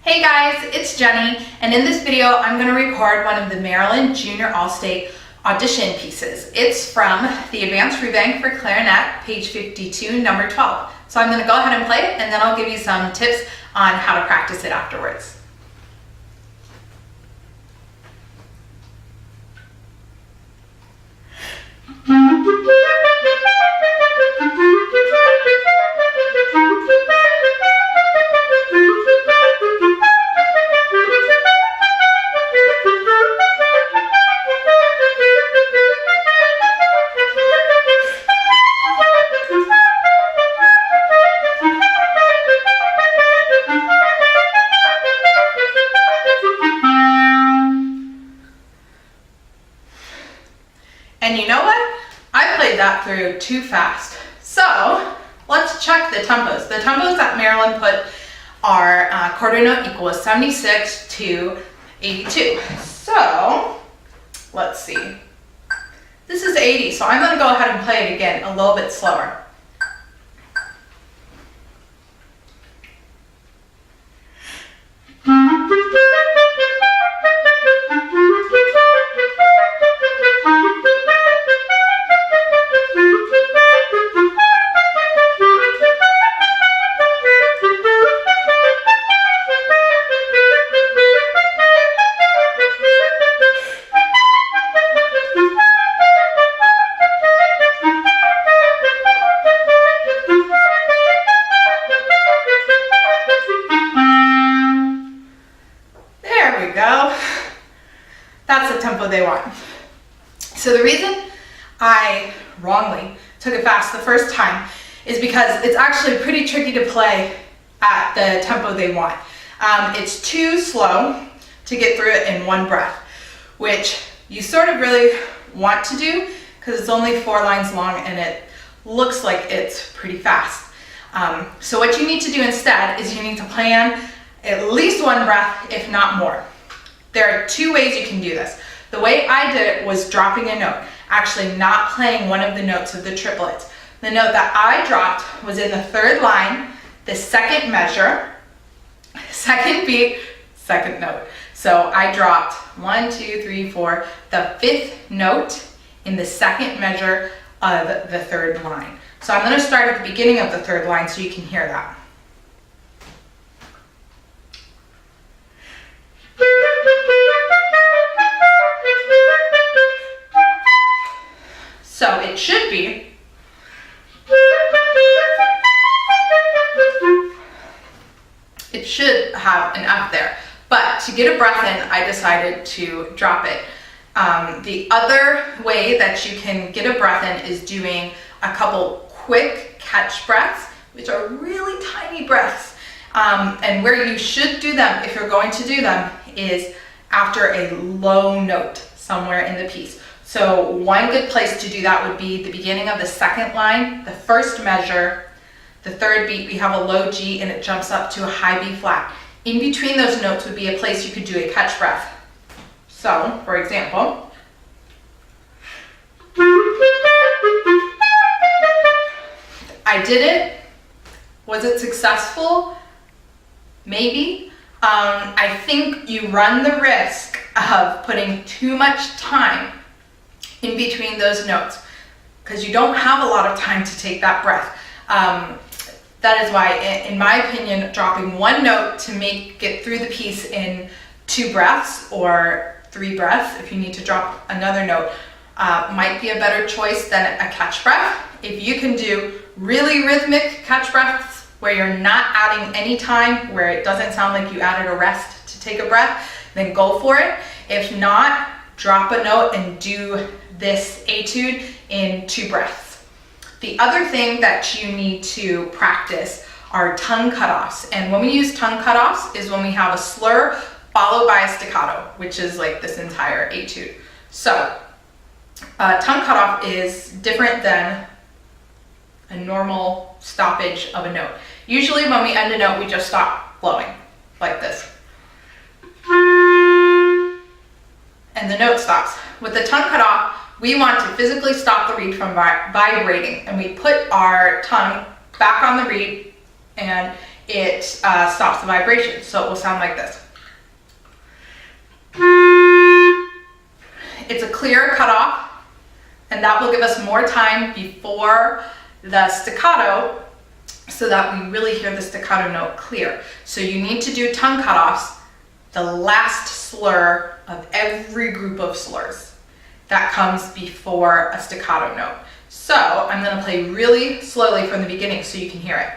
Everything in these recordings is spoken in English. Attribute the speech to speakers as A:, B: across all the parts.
A: Hey guys, it's Jenny, and in this video I'm going to record one of the Maryland Junior All-State audition pieces. It's from the Advanced Rubank for clarinet, page 52, number 12. So I'm going to go ahead and play it, and then I'll give you some tips on how to practice it afterwards. And you know what? I played that through too fast. So let's check the tempos. The tempos that Maryland put are quarter note equals 76 to 82. So let's see. This is 80, so I'm going to go ahead and play it again a little bit slower. That's the tempo they want. So the reason I wrongly took it fast the first time is because it's actually pretty tricky to play at the tempo they want. It's too slow to get through it in one breath, which you sort of really want to do because it's only 4 lines long and it looks like it's pretty fast. So what you need to do instead is you need to plan at least one breath, if not more. There are 2 ways you can do this. The way I did it was dropping a note, actually not playing one of the notes of the triplets. The note that I dropped was in the 3rd line, the 2nd measure, 2nd beat, 2nd note. So I dropped 1, 2, 3, 4, the 5th note in the 2nd measure of the 3rd line. So I'm going to start at the beginning of the 3rd line so you can hear that. So it should be, it should have an F there, but to get a breath in, I decided to drop it. The other way that you can get a breath in is doing a couple quick catch breaths, which are really tiny breaths. And where you should do them, if you're going to do them, is after a low note somewhere in the piece. So one good place to do that would be the beginning of the 2nd line, the 1st measure, the 3rd beat, we have a low G and it jumps up to a high B flat. In between those notes would be a place you could do a catch breath. So, for example, I did it. Was it successful? Maybe. I think you run the risk of putting too much time in between those notes because you don't have a lot of time to take that breath. That is why, in my opinion, dropping one note to get through the piece in 2 breaths or 3 breaths, if you need to drop another note, might be a better choice than a catch breath. If you can do really rhythmic catch breaths where you're not adding any time, where it doesn't sound like you added a rest to take a breath, then go for it. If not, drop a note and do this etude in 2 breaths. The other thing that you need to practice are tongue cutoffs. And when we use tongue cutoffs is when we have a slur followed by a staccato, which is like this entire etude. So tongue cutoff is different than a normal stoppage of a note. Usually when we end a note, we just stop blowing like this. And the note stops. With the tongue cut off, we want to physically stop the reed from vibrating, and we put our tongue back on the reed, and it stops the vibration. So it will sound like this. It's a clear cutoff, and that will give us more time before the staccato so that we really hear the staccato note clear. So you need to do tongue cutoffs the last slur of every group of slurs. That comes before a staccato note. So I'm going to play really slowly from the beginning so you can hear it.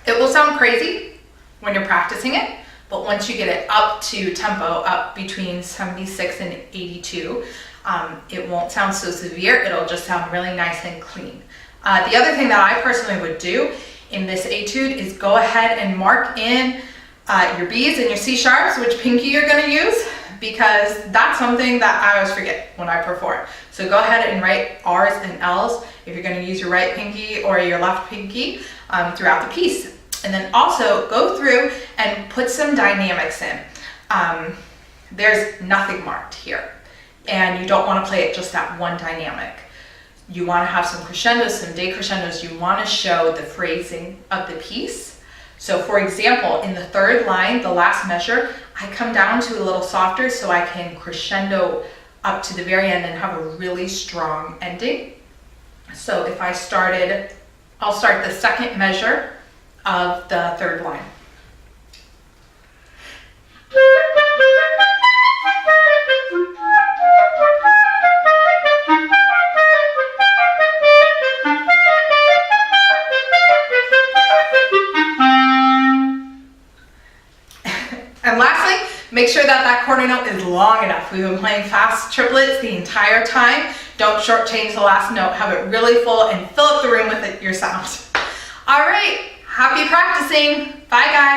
A: It will sound crazy when you're practicing it, but once you get it up to tempo, up between 76 and 82, it won't sound so severe. It'll just sound really nice and clean. The other thing that I personally would do in this etude is go ahead and mark in your B's and your C sharps, which pinky you're going to use, because that's something that I always forget when I perform. So go ahead and write R's and L's if you're going to use your right pinky or your left pinky throughout the piece. And then also go through and put some dynamics in. There's nothing marked here, and you don't want to play it just at one dynamic. You want to have some crescendos, some decrescendos. You want to show the phrasing of the piece. So for example, in the third line, the last measure, I come down to a little softer so I can crescendo up to the very end and have a really strong ending. So if I started, I'll start the second measure of the third line. And lastly, make sure that that quarter note is long enough. We've been playing fast triplets the entire time. Don't shortchange the last note. Have it really full and fill up the room with your sound. All right, happy practicing. Bye, guys.